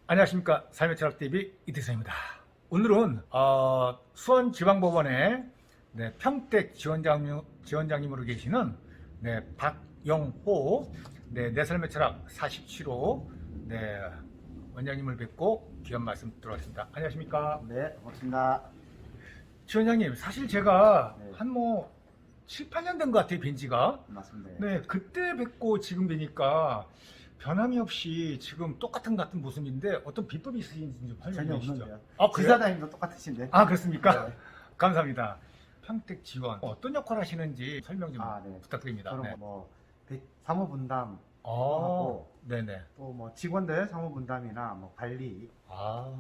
안녕하십니까. 삶의 철학 TV 이태성입니다. 오늘은 수원지방법원의 평택 지원장님으로 계시는 박영호 내 삶의 철학 47호 원장님을 뵙고 귀한 말씀 들어왔습니다. 안녕하십니까. 네, 고맙습니다. 지원장님, 사실 제가 네. 한 7, 8년 된 것 같아요, 뵌 지가. 맞습니다. 네, 그때 뵙고 지금 뵈니까 변함이 없이 지금 똑같은 같은 모습인데 어떤 비법이 있으신지 좀 설명해 전혀 주시죠. 없는데요. 아, 그래요? 지사장님도 똑같으신데. 아, 그렇습니까? 네. 감사합니다. 평택 지원 어떤 역할 하시는지 설명 좀 네. 부탁드립니다. 저는 네. 사무분담 아, 하고 네네. 또 직원들 사무분담이나 관리, 아,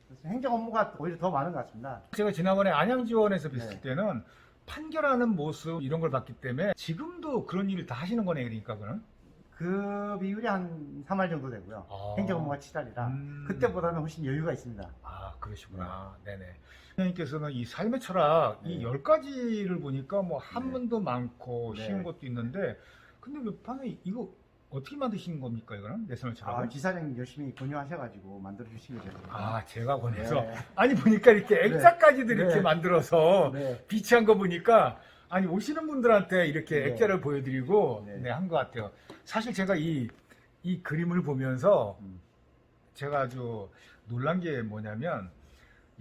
그래서 행정 업무가 오히려 더 많은 것 같습니다. 제가 지난번에 안양지원에서 뵀을 네. 때는 판결하는 모습 이런 걸 봤기 때문에 지금도 그런 일을 다 하시는 거네, 그러니까 그는. 그 비율이 한 3할 정도 되고요. 아. 행정 업무가 7할이라 그때보다는 훨씬 여유가 있습니다. 아, 그러시구나. 네네. 선생님께서는 이 삶의 철학, 이 네. 10가지를 보니까 한문도 많고 네. 쉬운 것도 있는데, 근데 왜 판에 이거 어떻게 만드시는 겁니까, 이거는? 내 삶의 철학은? 지사장님 열심히 권유하셔가지고 만들어주신 거죠. 아, 제가 권해서. 네. 아니, 보니까 이렇게 액자까지도 네. 이렇게 만들어서 네. 비치한 거 보니까, 아니, 오시는 분들한테 이렇게 네. 액자를 보여드리고, 네. 한 것 같아요. 사실 제가 이 그림을 보면서 음. 제가 아주 놀란 게 뭐냐면,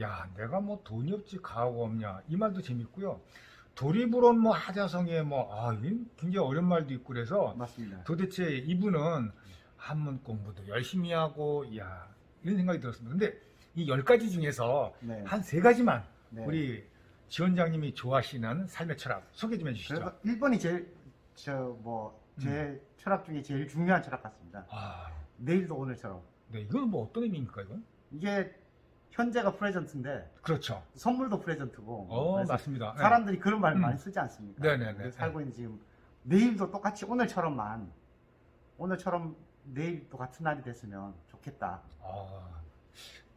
야, 내가 돈이 없지 가하고 없냐, 이 말도 재밌고요. 도리부론 하자성에 이게 굉장히 어려운 말도 있고 그래서 맞습니다. 도대체 이분은 한문 공부도 열심히 하고, 야, 이런 생각이 들었습니다. 근데 이 10가지 중에서 네. 한 3가지만 네. 우리 지원장님이 좋아하시는 삶의 철학 소개 좀 해주시죠. 그래서 1번이 제일 제 철학 중에 제일 중요한 철학 같습니다. 아, 내일도 오늘처럼. 네, 이건 어떤 의미입니까, 이건? 이게 현재가 프레젠트인데 그렇죠. 선물도 프레젠트고. 그래서 맞습니다. 네. 사람들이 그런 말 많이 쓰지 않습니까? 네네네. 살고 있는 지금 내일도 똑같이 오늘처럼 내일도 같은 날이 됐으면 좋겠다. 아,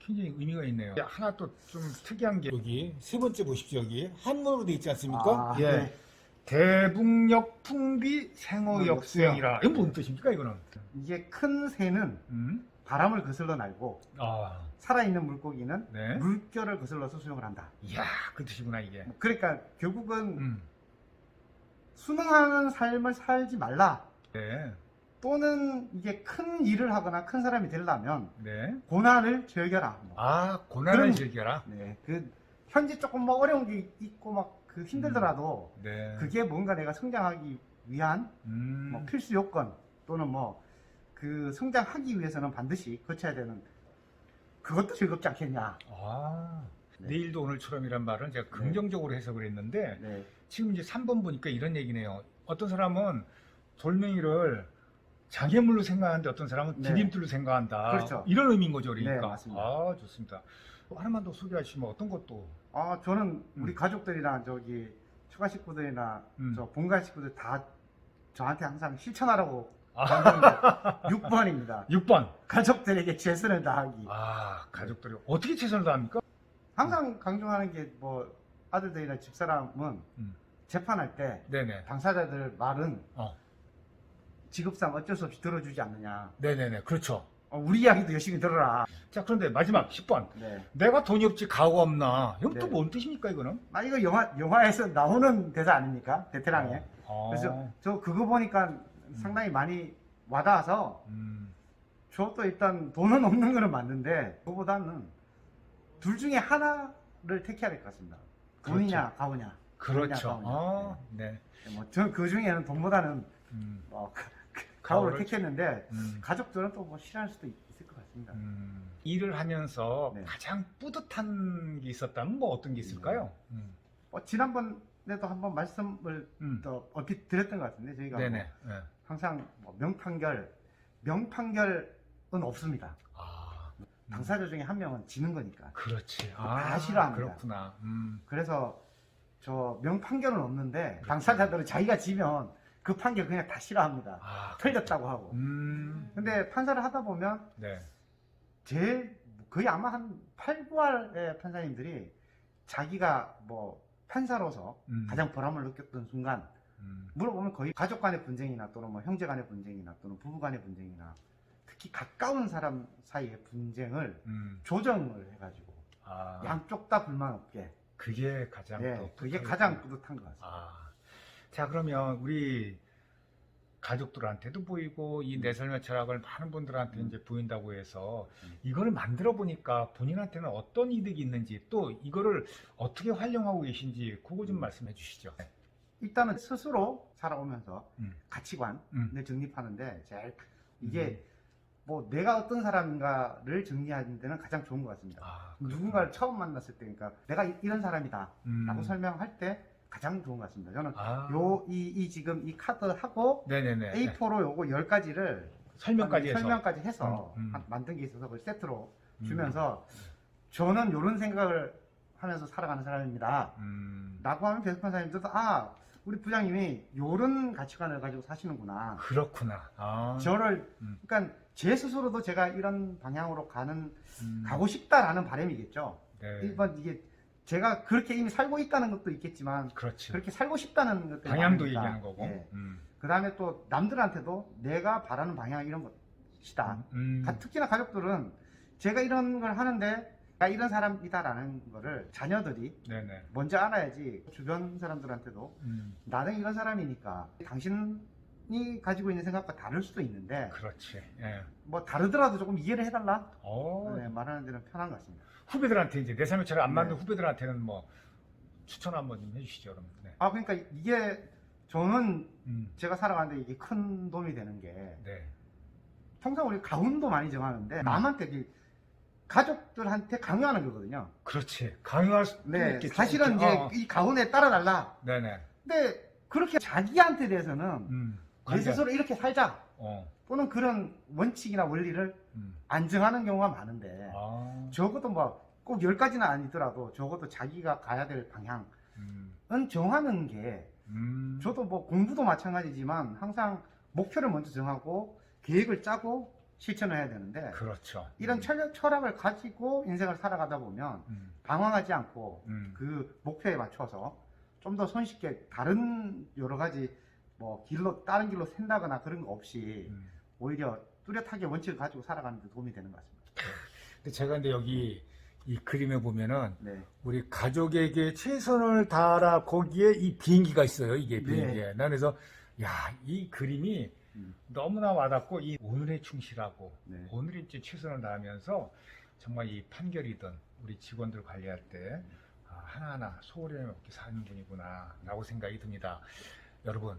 굉장히 의미가 있네요. 하나 또 좀 특이한 게 여기 세 번째 보십시오. 여기 한문으로 돼 있지 않습니까? 예. 네. 대북역 풍비 생어역수행이라. 역수행. 이건 무슨 뜻입니까, 이거는? 이게 큰 새는 바람을 거슬러 날고 아, 살아있는 물고기는 네. 물결을 거슬러서 수영을 한다. 이야, 그 뜻이구나, 이게. 그러니까 결국은 음, 순응하는 삶을 살지 말라. 네, 또는 이게 큰 일을 하거나 큰 사람이 되려면 네. 고난을 즐겨라. 아, 고난을 그럼- 즐겨라. 네, 현재 조금 어려운 게 있고 힘들더라도 네. 그게 뭔가 내가 성장하기 위한 필수 요건 또는 그 성장하기 위해서는 반드시 거쳐야 되는 그것도 즐겁지 않겠냐. 아, 네. 내일도 오늘처럼이란 말은 제가 긍정적으로 해석을 했는데 네, 지금 이제 3번 보니까 이런 얘기네요. 어떤 사람은 돌멩이를 장애물로 생각하는데 어떤 사람은 네. 디딤돌로 생각한다. 그렇죠. 이런 의미인 거죠, 그러니까. 네, 맞습니다. 아, 좋습니다. 하나만 더 소개하시면 어떤 것도. 저는 우리 가족들이나 추가 식구들이나 저 본가 식구들 다 저한테 항상 실천하라고 강조하는 게 6번입니다. 6번. 가족들에게 최선을 다하기. 아, 가족들이 어떻게 최선을 다합니까? 항상 강조하는 게 아들들이나 집사람은 음. 재판할 때 네네. 당사자들 말은 어. 직업상 어쩔 수 없이 들어주지 않느냐. 네네네. 그렇죠. 우리 이야기도 열심히 들어라. 자, 그런데 마지막 10번. 네. 내가 돈이 없지 가오가 없나. 이건 네. 또 뭔 뜻입니까, 이거는? 이거 영화에서 나오는 대사 아닙니까? 베테랑에. 그래서 저 그거 보니까 상당히 많이 와닿아서 저도 일단 돈은 없는 거는 맞는데 그거보다는 둘 중에 하나를 택해야 될 것 같습니다. 돈이냐 가오냐. 그렇죠. 돈이냐, 아, 가오냐. 네. 저는 그 중에는 돈보다는 가오를 가오를- 택했는데 음. 가족들은 또 싫어할 수도 있을 것 같습니다. 일을 하면서 네. 가장 뿌듯한 게 있었다면 어떤 게 있을까요? 지난번에도 한번 말씀을 또 얼핏 드렸던 것 같은데 저희가 네네. 네. 항상 명판결은 없습니다. 아, 당사자 중에 한 명은 지는 거니까. 그렇지. 다 싫어합니다. 그렇구나. 그래서 저 명판결은 없는데 당사자들은 자기가 지면 그 판결 그냥 다 싫어합니다. 틀렸다고 하고. 근데 판사를 하다 보면 네. 거의 아마 한 8, 9할의 판사님들이 자기가 판사로서 가장 보람을 느꼈던 순간 물어보면 거의 가족 간의 분쟁이나 또는 형제 간의 분쟁이나 또는 부부 간의 분쟁이나 특히 가까운 사람 사이의 분쟁을 음. 조정을 해가지고 아, 양쪽 다 불만 없게. 그게 가장 네, 또 그게 뿌듯하겠구나. 가장 뿌듯한 것 같습니다. 아, 자 그러면 우리 가족들한테도 보이고 이 내 삶의 철학을 많은 분들한테 이제 보인다고 해서 이거를 만들어 보니까 본인한테는 어떤 이득이 있는지 또 이거를 어떻게 활용하고 계신지 그거 좀 말씀해 주시죠. 일단은 스스로 살아오면서 음. 가치관을 음. 정립하는데 제일 이게 뭐 내가 어떤 사람인가를 정리하는 데는 가장 좋은 것 같습니다. 아, 누군가를 처음 만났을 때, 그러니까 내가 이런 사람이다 라고 음. 설명할 때 가장 좋은 것 같습니다. 저는 아. 지금 이 카드하고 네네네. A4로 요거 10가지를 설명까지 해서. 설명까지 해서 음. 만든 게 있어서 그걸 세트로 음. 주면서 저는 이런 생각을 하면서 살아가는 사람입니다. 라고 하면 배석판사님들도 우리 부장님이 이런 가치관을 가지고 사시는구나. 그렇구나. 아. 저를 그러니까 제 스스로도 제가 이런 방향으로 음. 가고 싶다라는 바람이겠죠. 네. 일단 이게 제가 그렇게 이미 살고 있다는 것도 있겠지만 그렇지. 그렇게 살고 싶다는 것도 방향도 많으니까. 얘기하는 거고. 예. 그다음에 또 남들한테도 내가 바라는 방향 이런 것이다. 특히나 가족들은 제가 이런 걸 하는데 나 이런 사람이다라는 거를 자녀들이 네네. 먼저 알아야지 주변 사람들한테도 나는 이런 사람이니까 당신이 가지고 있는 생각과 다를 수도 있는데 그렇지. 예. 뭐 다르더라도 조금 이해를 해달라 어. 말하는 데는 편한 것 같습니다. 후배들한테 이제 내 삶의 철학 안 맞는 네. 후배들한테는 뭐 추천 한번 좀 해주시죠, 그럼. 네. 그러니까 이게 저는 음. 제가 살아가는데 이게 큰 도움이 되는 게 네. 통상 우리 가훈도 많이 정하는데 남한테 가족들한테 강요하는 거거든요. 그렇지. 강요할 수 네, 있겠죠. 사실은 이제 이 가훈에 따라달라. 네네. 근데 그렇게 자기한테 대해서는 내 관계. 스스로 이렇게 살자 어. 또는 그런 원칙이나 원리를 음. 안 정하는 경우가 많은데 아. 적어도 뭐 꼭 10가지는 아니더라도 적어도 자기가 가야 될 방향은 정하는 게 저도 뭐 공부도 마찬가지지만 항상 목표를 먼저 정하고 계획을 짜고 실천을 해야 되는데 그렇죠. 이런 철학을 가지고 인생을 살아가다 보면 방황하지 않고 그 목표에 맞춰서 좀 더 손쉽게 다른 여러 가지 뭐 다른 길로 샌다거나 그런 거 없이 오히려 뚜렷하게 원칙을 가지고 살아가는 데 도움이 되는 것 같습니다. 근데 제가 근데 여기 이 그림에 보면은 네. 우리 가족에게 최선을 다하라 거기에 이 비행기가 있어요. 이게 비행기에. 난 그래서 야, 이 그림이 너무나 와닿고 이 오늘에 충실하고 오늘에 이제 최선을 다하면서 정말 이 판결이든 우리 직원들 관리할 때 하나하나 소홀히 없게 사는 분이구나 라고 생각이 듭니다. 여러분,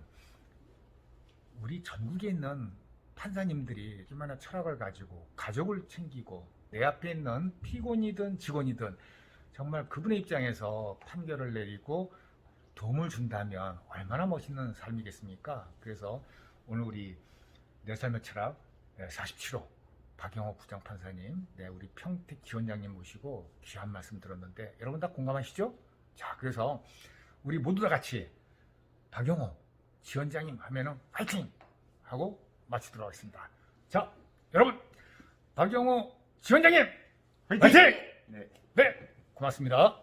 우리 전국에 있는 판사님들이 얼마나 철학을 가지고 가족을 챙기고 내 앞에 있는 피고인이든 직원이든 정말 그분의 입장에서 판결을 내리고 도움을 준다면 얼마나 멋있는 삶이겠습니까? 그래서 오늘 우리 내 삶의 철학 47호 박영호 부장판사님, 우리 평택 지원장님 모시고 귀한 말씀 들었는데 여러분 다 공감하시죠? 자, 그래서 우리 모두 다 같이 박영호 지원장님 하면은 파이팅! 하고 마치도록 하겠습니다. 자, 여러분 박영호 지원장님 파이팅! 네. 네, 고맙습니다.